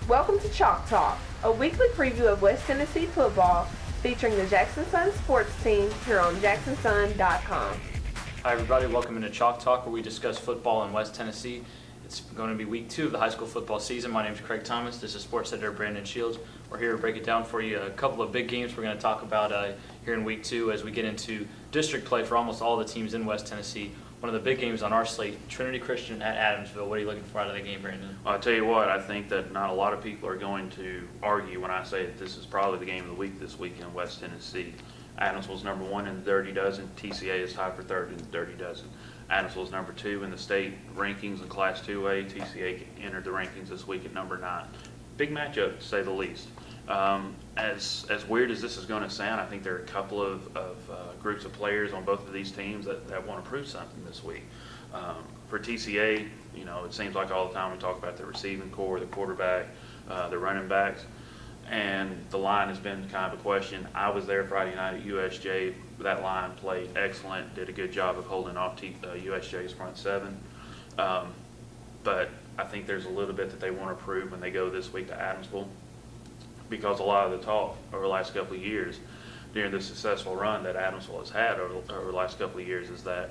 Welcome to Chalk Talk, a weekly preview of West Tennessee football featuring the Jackson Sun sports team here on jacksonsun.com. Hi everybody, welcome into Chalk Talk where we discuss football in West Tennessee. It's going to be week 2 of the high school football season. My name is Craig Thomas. This is sports editor Brandon Shields. We're here to break it down for you. A couple of big games we're going to talk about here in week 2 as we get into district play for almost all the teams in West Tennessee. One of the big games on our slate, Trinity Christian at Adamsville. What are you looking for out of that game, Brandon? Well, I'll tell you what, I think that not a lot of people are going to argue when I say that this is probably the game of the week this week in West Tennessee. Adamsville's number 1 in the Dirty Dozen. TCA is tied for 3rd in the Dirty Dozen. Adamsville's number 2 in the state rankings in Class 2A. TCA entered the rankings this week at number 9. Big matchup, to say the least. As weird as this is going to sound, I think there are a couple of groups of players on both of these teams that want to prove something this week. For TCA, you know, it seems like all the time we talk about the receiving core, the quarterback, the running backs, and the line has been kind of a question. I was there Friday night at USJ. That line played excellent, did a good job of holding off USJ's front 7. But I think there's a little bit that they want to prove when they go this week to Adamsville, because a lot of the talk over the last couple of years during the successful run that Adamsville has had over the last couple of years is that,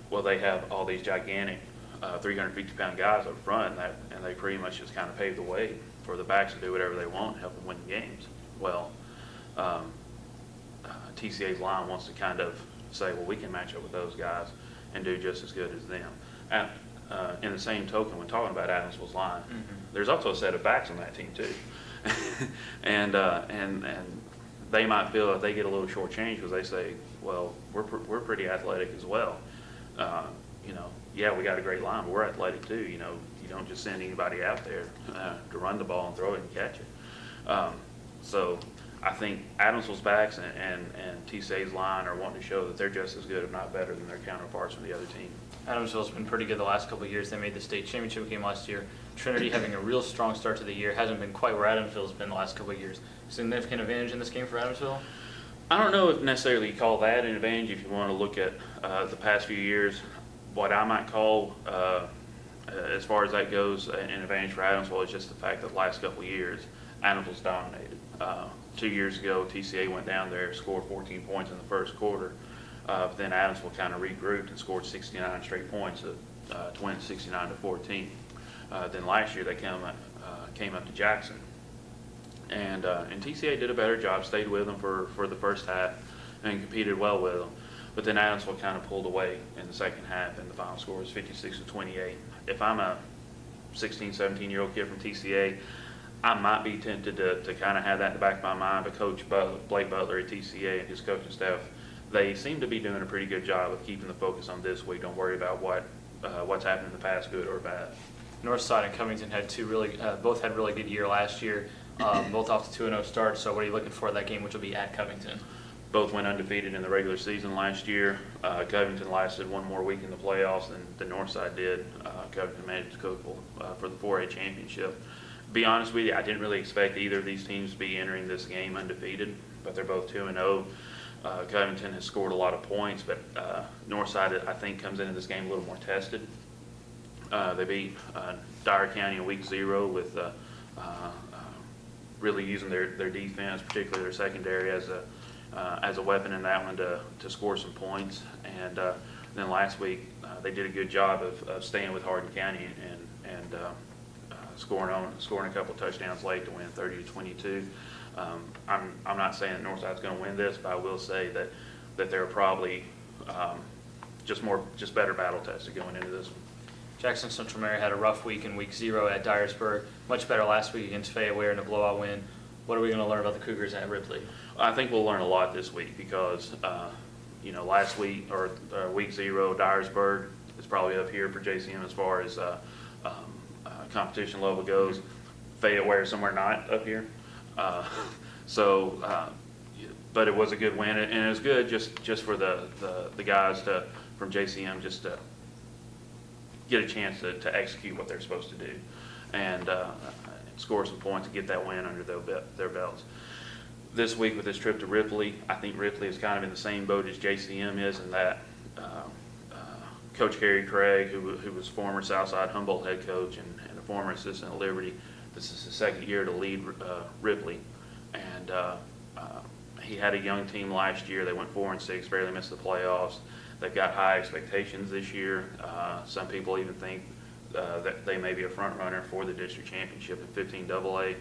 well, they have all these gigantic 350-pound guys up front, and they pretty much just kind of pave the way for the backs to do whatever they want and help them win games. Well, TCA's line wants to kind of say, well, we can match up with those guys and do just as good as them. And in the same token, when talking about Adamsville's line, there's also a set of backs on that team too. and they might feel that they get a little shortchanged because they say, well, we're pretty athletic as well. You know, yeah, we got a great line, but we're athletic too. You know, you don't just send anybody out there to run the ball and throw it and catch it. So I think Adamsville's backs and TCA's line are wanting to show that they're just as good, if not better, than their counterparts from the other team. Adamsville's been pretty good the last couple of years. They made the state championship game last year. Trinity having a real strong start to the year. Hasn't been quite where Adamsville's been the last couple of years. Significant advantage in this game for Adamsville? I don't know if necessarily you call that an advantage if you want to look at the past few years. What I might call, as far as that goes, an advantage for Adamsville is just the fact that the last couple of years, Adamsville's dominated. 2 years ago, TCA went down there, scored 14 points in the first quarter. But then Adamsville kind of regrouped and scored 69 straight points to win 69-14. Then last year they came up to Jackson, and TCA did a better job, stayed with them for the first half, and competed well with them. But then Adamsville kind of pulled away in the second half, and the final score was 56-28. If I'm a 16, 17-year-old kid from TCA, I might be tempted to kind of have that in the back of my mind. But Coach Blake Butler at TCA and his coaching staff, they seem to be doing a pretty good job of keeping the focus on this week. Don't worry about what's happened in the past, good or bad. Northside and Cummington had both had really good year last year, both off the 2-0 start. So what are you looking for in that game, which will be at Covington? Both went undefeated in the regular season last year. Covington lasted one more week in the playoffs than Northside did. Covington managed to go for the 4A championship. To be honest with you, I didn't really expect either of these teams to be entering this game undefeated, but they're both 2-0. Covington has scored a lot of points, but Northside, I think, comes into this game a little more tested. They beat Dyer County in week 0 with really using their defense, particularly their secondary, as a weapon in that one to score some points. And then last week they did a good job of staying with Hardin County and scoring a couple touchdowns late to win 30-22. I'm not saying that Northside's going to win this, but I will say that they're probably just better battle tested going into this one. Jackson Central Mary had a rough week in week 0 at Dyersburg. Much better last week against Fayette in a blowout win. What are we going to learn about the Cougars at Ripley? I think we'll learn a lot this week because, you know, last week or week 0, Dyersburg is probably up here for JCM as far as competition level goes. Fayette is somewhere not up here. But it was a good win, and it was good just for the guys from JCM just to get a chance to execute what they're supposed to do and score some points and get that win under their belts. This week with this trip to Ripley, I think Ripley is kind of in the same boat as JCM is in that Coach Harry Craig, who was former Southside Humboldt head coach and a former assistant at Liberty, This is his second year to lead Ripley, and he had a young team last year. They went 4-6, barely missed the playoffs. They've got high expectations this year. Some people even think that they may be a front runner for the district championship in 15 AA.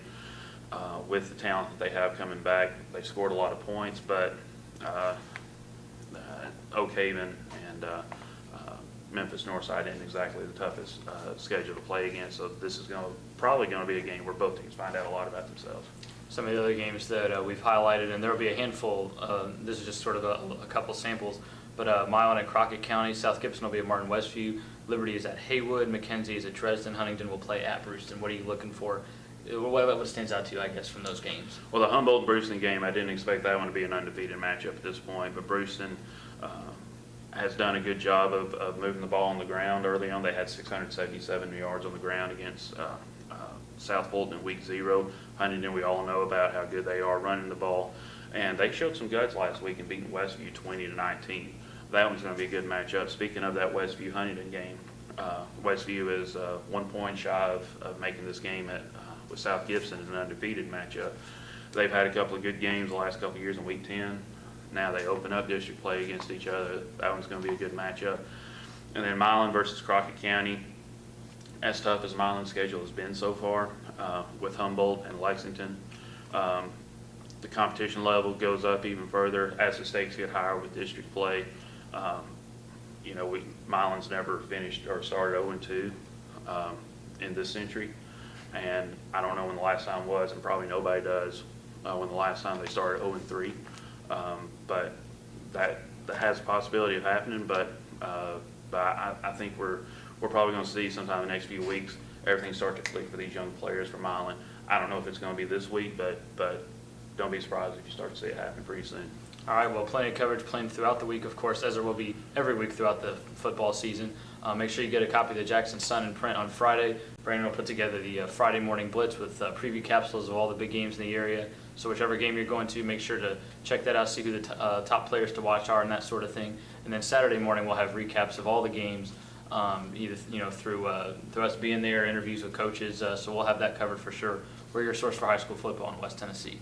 With the talent that they have coming back, they scored a lot of points, but Oak Haven and Memphis Northside isn't exactly the toughest schedule to play against. So this is probably going to be a game where both teams find out a lot about themselves. Some of the other games that we've highlighted, and there will be a handful, this is just sort of a couple samples, but Milan and Crockett County, South Gibson will be at Martin Westview, Liberty is at Haywood, McKenzie is at Dresden, Huntington will play at Brewston. What are you looking for? What stands out to you, I guess, from those games? Well, the Humboldt-Brewston game, I didn't expect that one to be an undefeated matchup at this point, but Brewston has done a good job of moving the ball on the ground. Early on, they had 677 yards on the ground against South Fulton in week 0. Huntington, we all know about how good they are running the ball, and they showed some guts last week in beating Westview 20-19. That one's going to be a good matchup. Speaking of that Westview-Huntington game, Westview is 1 point shy of making this game with South Gibson as an undefeated matchup. They've had a couple of good games the last couple of years in week 10. Now they open up district play against each other. That one's going to be a good matchup. And then Milan versus Crockett County. As tough as Milan's schedule has been so far with Humboldt and Lexington, the competition level goes up even further as the stakes get higher with district play. Milan's never finished or started 0-2 in this century, and I don't know when the last time was, and probably nobody does, when the last time they started 0-3. But that has a possibility of happening. But I think we're probably going to see sometime in the next few weeks everything start to click for these young players from Milan. I don't know if it's going to be this week, but don't be surprised if you start to see it happen pretty soon. All right, well, plenty of coverage planned throughout the week, of course, as there will be every week throughout the football season. Make sure you get a copy of the Jackson Sun in print on Friday. Brandon will put together the Friday morning blitz with preview capsules of all the big games in the area. So whichever game you're going to, make sure to check that out, see who the top players to watch are and that sort of thing. And then Saturday morning we'll have recaps of all the games, either through us being there, interviews with coaches. So we'll have that covered for sure. We're your source for high school football in West Tennessee.